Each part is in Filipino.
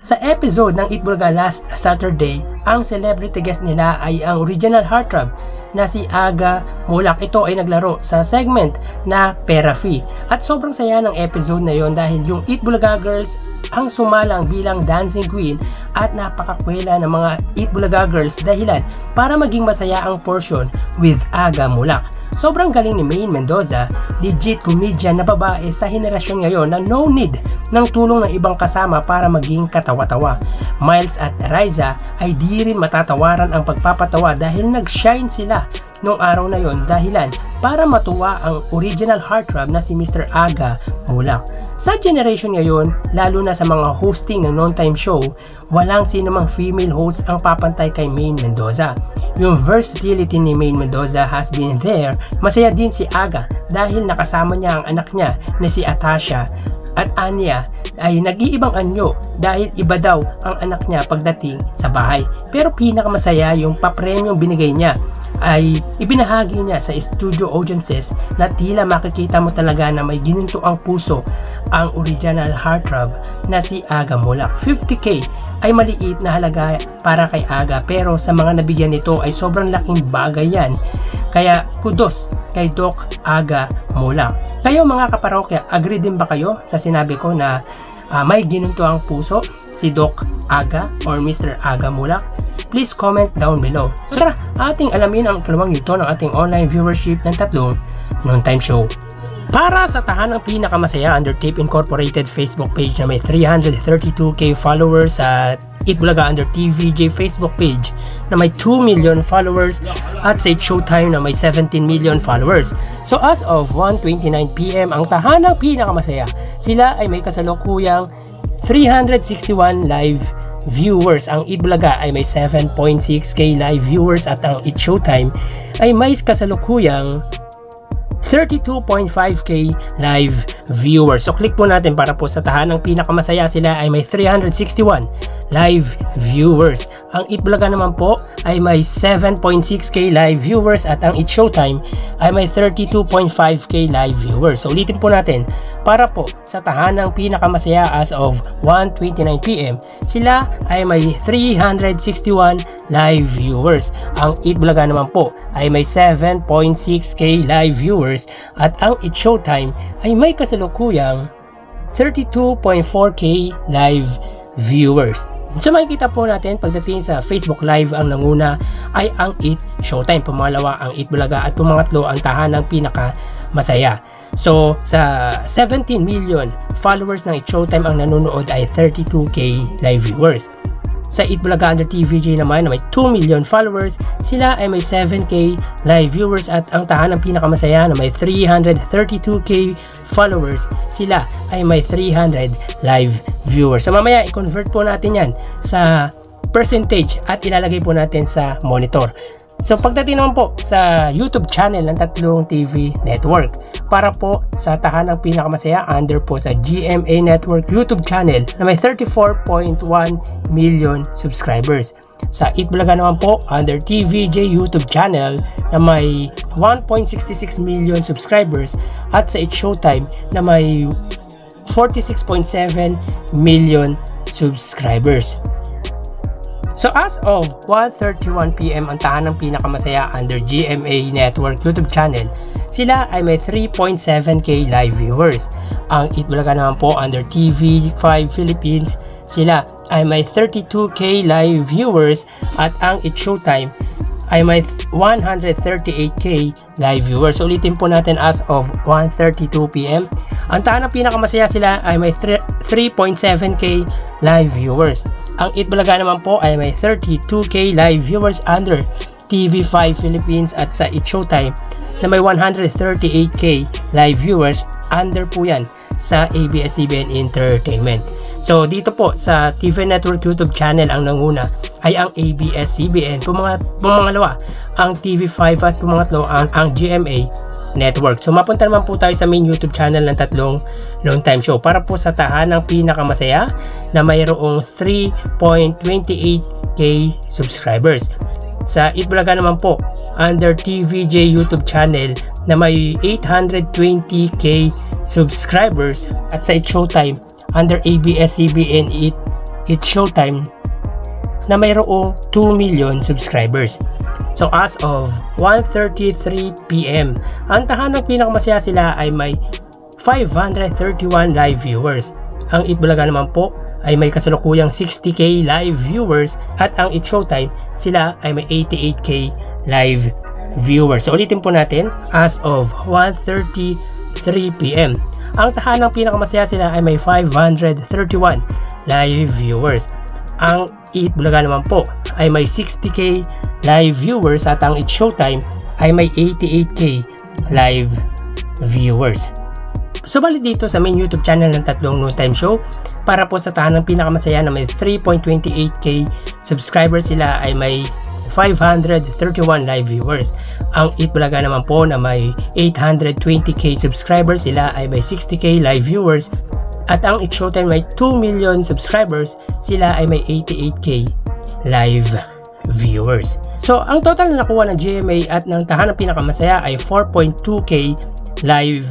Sa episode ng Eat Bulaga last Saturday, ang celebrity guest nila ay ang original heartthrob na si Aga Mulak. Ito ay naglaro sa segment na Pera Free. At sobrang saya ng episode na yon dahil yung Eat Bulaga girls ang sumalang bilang dancing queen at napakakwela ng mga Eat Bulaga girls dahilan para maging masaya ang portion with Aga Mulak. Sobrang galing ni Maine Mendoza, legit comedian na babae sa henerasyon ngayon na no need ng tulong ng ibang kasama para maging katawa-tawa. Miles at Riza ay di rin matatawaran ang pagpapatawa dahil nag-shine sila noong araw na yon dahilan para matuwa ang original heartthrob na si Mr. Aga Mulak. Sa generation ngayon, lalo na sa mga hosting ng non-time show, walang sinumang female host ang papantay kay Maine Mendoza. Yung versatility ni Maine Mendoza has been there. Masaya din si Aga dahil nakasama niya ang anak niya na si Atasha at Anya ay nag-iibang anyo dahil iba daw ang anak niya pagdating sa bahay. Pero pinakamasaya yung papremyong binigay niya ay ibinahagi niya sa studio audiences na tila makikita mo talaga na may gininto ang puso ang original heartthrob na si Aga Mulak. 50k ay maliit na halaga para kay Aga pero sa mga nabigyan nito ay sobrang laking bagay yan. Kaya kudos kay Doc Aga Mulak. Kayo mga kaparokya, agree din ba kayo sa sinabi ko na may ginunto ang puso si Doc Aga or Mr. Aga Mulak? Please comment down below. So tara, ating alamin ang ikalawang yugto ng ating online viewership ng tatlong non-time show. Para sa tahanang pinakamasaya, Undertape Incorporated Facebook page na may 332k followers at Eat Bulaga Under TVJ Facebook page na may 2 million followers at sa Showtime na may 17 million followers. So as of 1:29 PM, ang tahanang pinakamasaya, sila ay may kasalukuyang 361 live viewers. Ang Eat Bulaga ay may 7.6k live viewers at ang Eat Showtime ay may kasalukuyang 32.5k live viewers. So click po natin para po sa tahanang pinakamasaya, sila ay may 361 live viewers. Ang Eat Bulaga naman po ay may 7.6k live viewers at ang Eat Showtime ay may 32.5k live viewers. So ulitin po natin para po sa tahanang pinakamasaya as of 1:29 PM, sila ay may 361 live viewers. Ang Eat Bulaga naman po ay may 7.6k live viewers at ang Eat Showtime ay may kasalukuyang 32.4k live viewers. So makikita po natin pagdating sa Facebook Live, ang nanguna ay ang Eat Showtime, pumalawa ang Eat Bulaga at pumangatlo ang tahanang pinaka masaya. So sa 17 million followers ng Eat Showtime, ang nanonood ay 32k live viewers. Sa Eat Bulaga Under TVJ naman na may 2 million followers, sila ay may 7k live viewers at ang tahanang pinakamasaya na may 332k followers, sila ay may 300 live viewers. So mamaya i-convert po natin yan sa percentage at ilalagay po natin sa monitor. So pagdating naman po sa YouTube channel ng Tatlong TV Network, para po sa tahanang pinakamasaya, under po sa GMA Network YouTube channel na may 34.1 million subscribers. Sa Eat Bulaga naman po, under TVJ YouTube channel na may 1.66 million subscribers at sa Eat Showtime na may 46.7 million subscribers. So as of 1:31 PM, ang tahanang pinakamasaya under GMA Network YouTube channel, sila ay may 3.7k live viewers. Ang Eat Bulaga naman po under TV5 Philippines, sila ay may 32k live viewers at ang Eat Showtime ay may 138k live viewers. So ulitin po natin as of 1:32 PM, ang tahanang pinakamasaya, sila ay may 3.7k live viewers. Ang Eat Bulaga naman po ay may 32k live viewers under TV5 Philippines at sa Eat Showtime na may 138k live viewers, under po yan sa ABS-CBN Entertainment. So dito po sa TV Network YouTube channel, ang nanguna ay ang ABS-CBN, pumangalawa ang TV5 at pumangatlo ang GMA Network. So mapunta naman po tayo sa main YouTube channel ng Tatlong Non-Time Show para po sa tahanang pinakamasaya na mayroong 3.28k subscribers. Sa Eat Bulaga naman po, under TVJ YouTube channel na may 820k subscribers at sa Eat Showtime under ABS-CBN Eat It's Showtime na mayroong 2 million subscribers. So as of 1:33 PM, ang tahanang pinakamasaya sila ay may 531 live viewers. Ang Itbulaga naman po ay may kasalukuyang 60k live viewers at ang It's Showtime sila ay may 88k live viewers. So ulitin po natin, as of 1:33 PM, ang tahanang pinakamasaya sila ay may 531 live viewers. Ang Itbulaga naman po ay may 60k live viewers at ang It's Showtime ay may 88k live viewers. So bali dito sa main YouTube channel ng Tatlong Noontime Show, para po sa tahanang pinakamasaya na may 3.28k subscribers, sila ay may 531 live viewers. Ang Itbulaga naman po na may 820k subscribers, sila ay may 60k live viewers. At ang It's Showtime may 2 million subscribers, sila ay may 88k live viewers. So ang total na nakuha ng GMA at ng tahanang pinakamasaya ay 4.2k live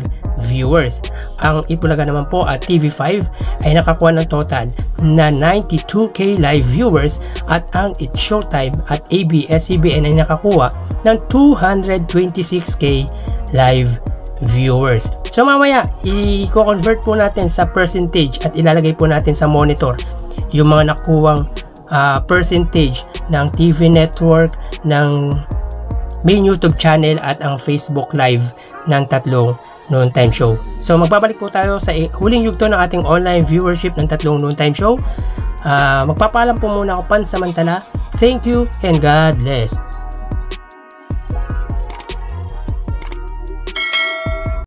viewers. Ang Itbulaga naman po at TV5 ay nakakuha ng total na 92k live viewers at ang It's Showtime at ABS-CBN ay nakakuha ng 226k live viewers. So mamaya i-convert po natin sa percentage at ilalagay po natin sa monitor yung mga nakuwang percentage ng TV network, ng main YouTube channel at ang Facebook live ng Tatlong Noontime Show. So magbabalik po tayo sa huling yugto ng ating online viewership ng Tatlong Noontime Show. Magpapaalam po muna ako pansamantala. Thank you and God bless.